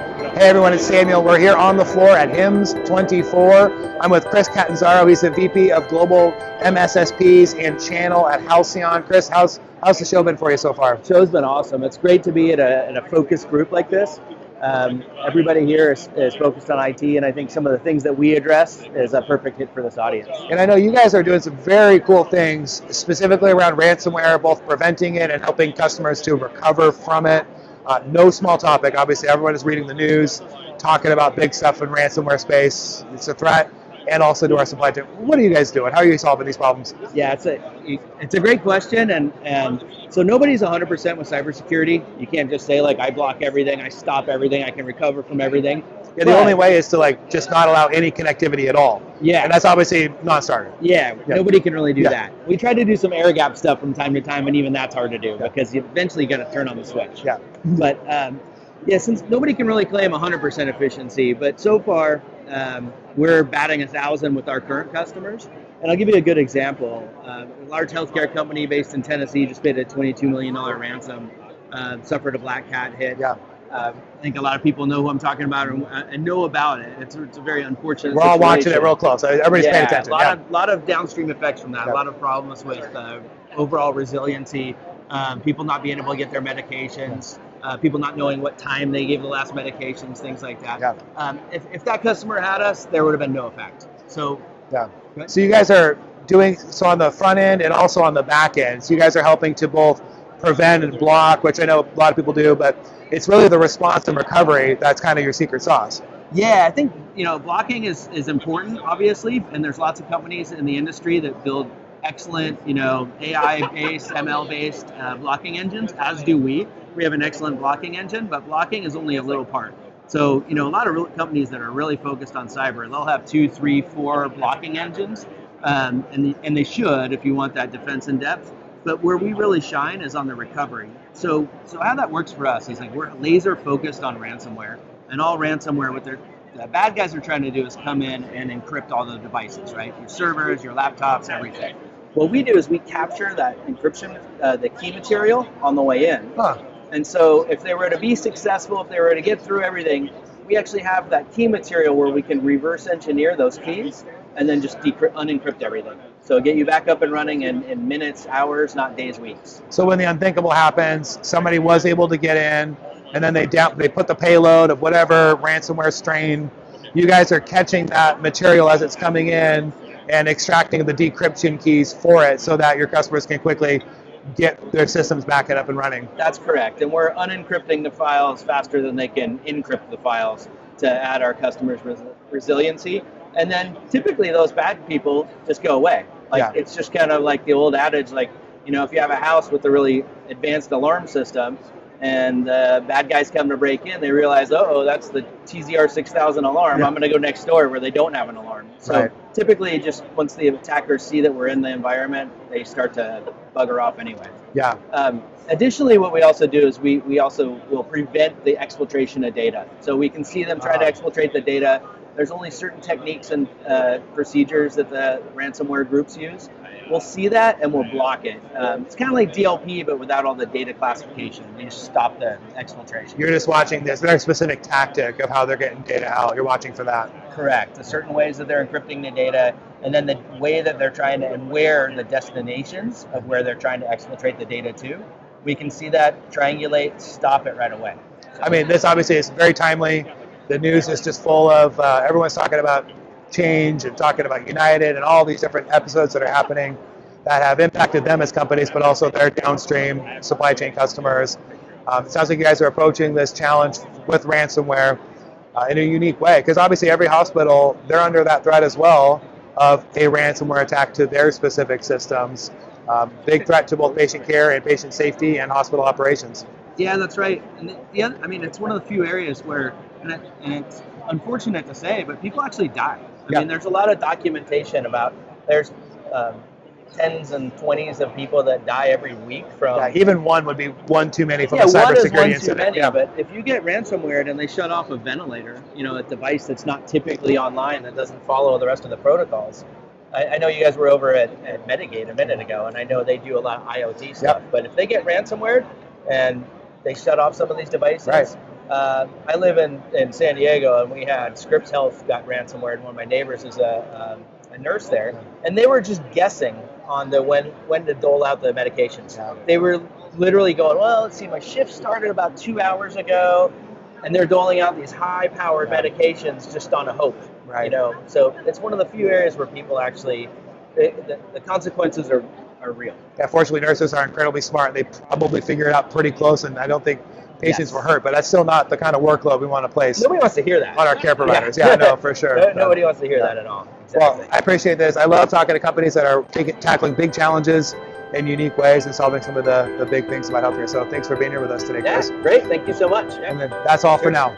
Hey everyone, it's Samuel. We're here on the floor at HIMSS 24. I'm with Chris Catanzaro. He's the VP of Global MSSPs and Channel at Halcyon. Chris, how's the show been for you so far? Show's been awesome. It's great to be at a focused group like this. Everybody here is focused on IT, and I think some of the things that we address is a perfect hit for this audience. And I know you guys are doing some very cool things, specifically around ransomware, both preventing it and helping customers to recover from it. No small topic. Obviously, everyone is reading the news, talking about big stuff in ransomware space. It's a threat, and also to our supply chain. What are you guys doing? How are you solving these problems? Yeah, it's a great question, and so nobody's 100% with cybersecurity. You can't just say like I block everything, I stop everything, I can recover from everything. Yeah, the only way is to just not allow any connectivity at all. Yeah, and that's obviously non-starter. Yeah, nobody can really do that. We try to do some air gap stuff from time to time, and even that's hard to do because you eventually got to turn on the switch. Yeah, but since nobody can really claim 100% efficiency, but so far we're batting 1,000 with our current customers. And I'll give you a good example. A large healthcare company based in Tennessee just paid a $22 million ransom, suffered a black cat hit. Yeah. I think a lot of people know who I'm talking about and know about it. It's a very unfortunate We're all situation. watching it real close. Everybody's paying attention. A lot of downstream effects from that. A lot of problems with overall resiliency, people not being able to get their medications, people not knowing what time they gave the last medications, things like that. Yeah. If that customer had us, there would have been no effect. So So you guys are doing so on the front end and also on the back end. So you guys are helping to both prevent and block, which I know a lot of people do, but it's really the response and recovery that's kind of your secret sauce. Yeah, I think blocking is important, obviously, and there's lots of companies in the industry that build excellent AI-based, ML-based blocking engines, as do we. We have an excellent blocking engine, but blocking is only a little part. So a lot of companies that are really focused on cyber, they'll have 2, 3, 4 blocking engines, and they should if you want that defense in depth. But where we really shine is on the recovery. So how that works for us is we're laser focused on ransomware, and all ransomware, what the bad guys are trying to do is come in and encrypt all the devices, right? Your servers, your laptops, everything. What we do is we capture that encryption, the key material on the way in. And so if they were to be successful, if they were to get through everything, we actually have that key material where we can reverse engineer those keys and then just unencrypt everything. So get you back up and running in minutes, hours, not days, weeks. So when the unthinkable happens, somebody was able to get in, and then they put the payload of whatever ransomware strain. You guys are catching that material as it's coming in and extracting the decryption keys for it so that your customers can quickly get their systems back up and running. That's correct. And we're unencrypting the files faster than they can encrypt the files to add our customers' resiliency. And then typically those bad people just go away. It's just kind of like the old adage, if you have a house with a really advanced alarm system and bad guys come to break in, they realize, that's the TZR 6000 alarm. I'm going to go next door where they don't have an alarm. So typically just once the attackers see that we're in the environment, they start to bugger off anyway. Yeah. Additionally, what we also do is we also will prevent the exfiltration of data. So we can see them try to exfiltrate the data. There's only certain techniques and procedures that the ransomware groups use. We'll see that and we'll block it. It's kind of like DLP, but without all the data classification. We just stop the exfiltration. You're just watching this very specific tactic of how they're getting data out. You're watching for that. Correct. The certain ways that they're encrypting the data, and then the way that they're trying to, and where the destinations of where they're trying to exfiltrate the data to. We can see that, triangulate, stop it right away. I mean, this obviously is very timely. The news is just full of everyone's talking about change and talking about United and all these different episodes that are happening that have impacted them as companies, but also their downstream supply chain customers. It sounds like you guys are approaching this challenge with ransomware in a unique way, because obviously every hospital, they're under that threat as well of a ransomware attack to their specific systems. Big threat to both patient care and patient safety and hospital operations. Yeah, that's right. And it's one of the few areas where, and it's unfortunate to say, but people actually die. I mean, there's a lot of documentation about there's tens and 20s of people that die every week from. Even one would be one too many from a cybersecurity incident. But if you get ransomware and they shut off a ventilator, a device that's not typically online that doesn't follow the rest of the protocols. I know you guys were over at Medigate a minute ago, and I know they do a lot of IoT stuff. But if they get ransomware and they shut off some of these devices, I live in San Diego, and we had Scripps Health got ransomware, and one of my neighbors is a nurse there, and they were just guessing on the when to dole out the medications. They were literally going, well, let's see, my shift started about 2 hours ago, and they're doling out these high-powered medications just on a hope. Right. You know, so it's one of the few areas where people actually, the consequences are real. Yeah, fortunately, nurses are incredibly smart. They probably figure it out pretty close, and I don't think patients were hurt. But that's still not the kind of workload we want to place. Nobody wants to hear that on our care providers. Yeah, no, for sure. Nobody wants to hear that at all. Exactly. Well, I appreciate this. I love talking to companies that are tackling big challenges in unique ways and solving some of the big things about healthcare. So thanks for being here with us today, Chris. Yeah, great. Thank you so much. Yeah. And then that's all for now.